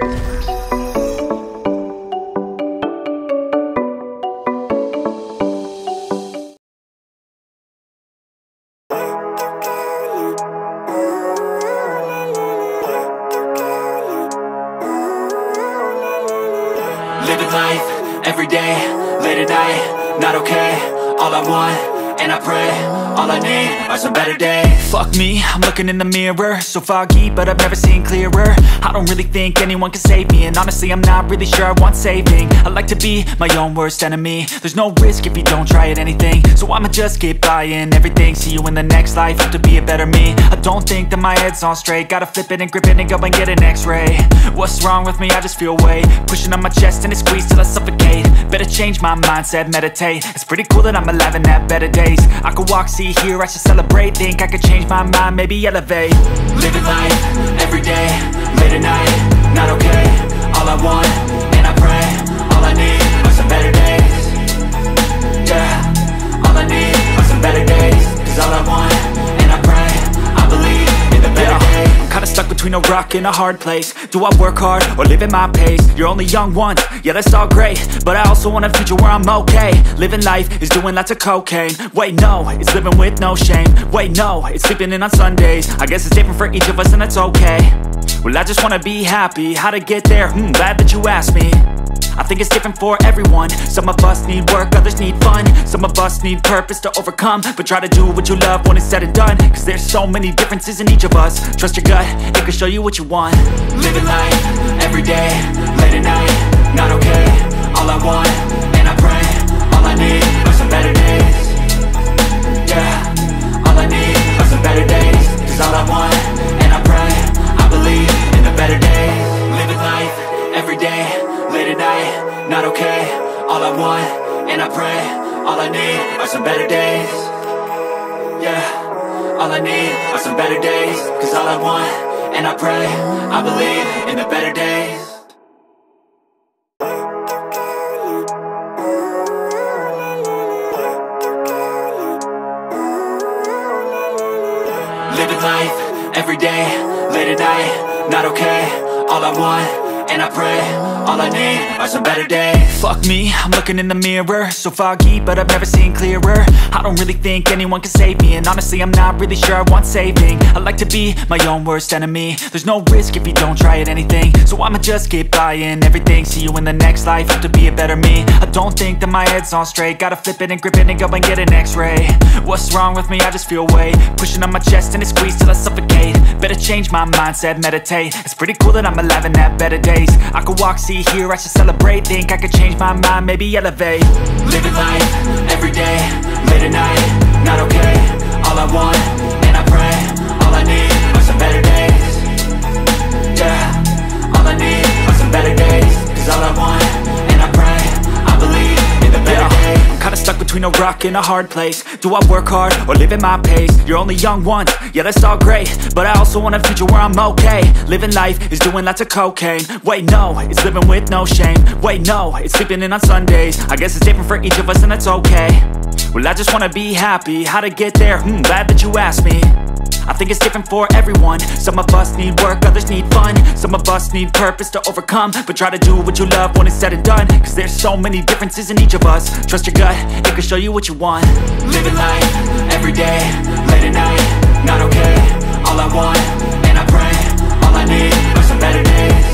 Living life, everyday, late at night, not okay. All I want, and I pray, all I need are some better days. Fuck me, I'm looking in the mirror, so foggy, but I've never seen clearer. I don't really think anyone can save me, and honestly I'm not really sure I want saving. I like to be my own worst enemy. There's no risk if you don't try at anything, so I'ma just keep buying everything. See you in the next life, hope to be a better me. I don't think that my head's on straight, gotta flip it and grip it and go and get an x-ray. What's wrong with me? I just feel weight pushing on my chest and it squeezes till I suffocate. Better change my mindset, meditate. It's pretty cool that I'm alive and have better days. I could walk, see, hear, I should celebrate. Think I could change my mind, maybe elevate. Living life, everyday, late at night, not okay. All I want, and I pray, all I need are some better days. Yeah, all I need are some better days. Cause all I want, and I pray, I believe in the better days. I'm kinda stuck between a rock and a hard place. Do I work hard or live at my pace? You're only young once, yeah that's all great, but I also want a future where I'm okay. Living life is doing lots of cocaine. Wait no, it's living with no shame. Wait no, it's sleeping in on Sundays. I guess it's different for each of us and that's okay. Well I just wanna be happy, how to get there? Glad that you asked me. I think it's different for everyone. Some of us need work, others need fun. Some of us need purpose to overcome. But try to do what you love when it's said and done. Cause there's so many differences in each of us. Trust your gut, it can show you what you want. Living life, everyday, late at night, not okay. All I want, and I pray, all I need are some better days. Yeah, all I need are some better days. Cause all I want, and I pray, I believe in the better days. Living life, everyday, late at night, not okay. All I want, and I pray, all I need are some better days. Yeah, all I need are some better days. Cause all I want, and I pray, I believe in the better days. Living life, everyday, late at night, not okay. All I want, and I pray, all I need are some better days. Fuck me, I'm looking in the mirror, so foggy, but I've never seen clearer. I don't really think anyone can save me, and honestly I'm not really sure I want saving. I like to be my own worst enemy. There's no risk if you don't try at anything, so I'ma just keep buying everything. See you in the next life, hope to be a better me. I don't think that my head's on straight, gotta flip it and grip it and go and get an x-ray. What's wrong with me? I just feel weight pushing on my chest and it squeezes till I suffocate. Better change my mindset, meditate. It's pretty cool that I'm alive and have better days. I could walk, see, hear, I should celebrate. Think I could change my mind, maybe elevate. Living life, everyday, late at night, not okay. All I want, and I pray, all I need are some better days. Yeah, all I need are some better days. Cause all I want, and I pray, I believe in the better days. I'm kinda stuck between a rock and a hard place. Do I work hard or live at my pace? You're only young once, yeah that's all great, but I also want a future where I'm okay. Living life is doing lots of cocaine. Wait no, it's living with no shame. Wait no, it's sleeping in on Sundays. I guess it's different for each of us and that's okay. Well I just wanna be happy, how to get there? Glad that you asked me. I think it's different for everyone. Some of us need work, others need fun. Some of us need purpose to overcome. But try to do what you love when it's said and done. Cause there's so many differences in each of us. Trust your gut, it can show you what you want. Living life, everyday, late at night, not okay. All I want, and I pray, all I need are some better days.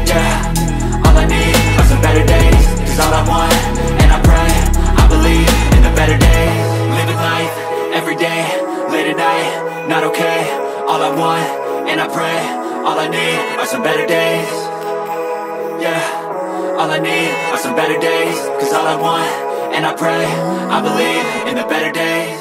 Yeah, all I need are some better days. Cause all I want, and I pray, I believe in the better days. Living life, everyday, late at night, not okay. All I want, and I pray, all I need are some better days. Yeah, all I need are some better days. Cause all I want, and I pray, I believe in the better days.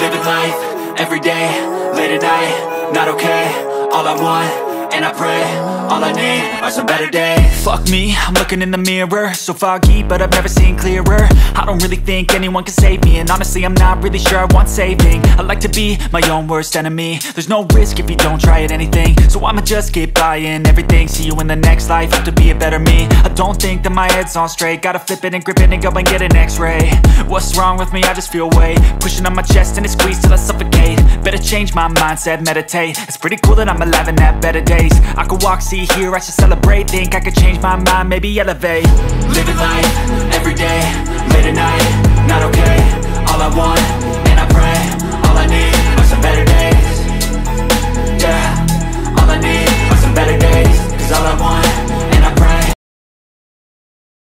Living life, everyday, late at night, not okay. All I want, and I pray. All I need are some better days. Fuck me, I'm looking in the mirror, so foggy, but I've never seen clearer. I don't really think anyone can save me, and honestly I'm not really sure I want saving. I like to be my own worst enemy. There's no risk if you don't try at anything, so I'ma just keep buying everything. See you in the next life, have to be a better me. I don't think that my head's on straight, gotta flip it and grip it and go and get an x-ray. What's wrong with me? I just feel weight pushing on my chest and it squeezes till I suffocate. Better change my mindset, meditate. It's pretty cool that I'm alive and have better days. I could walk, see, hear, I should celebrate. Think I could change my mind, maybe elevate. Living life, everyday, late at night, not okay. All I want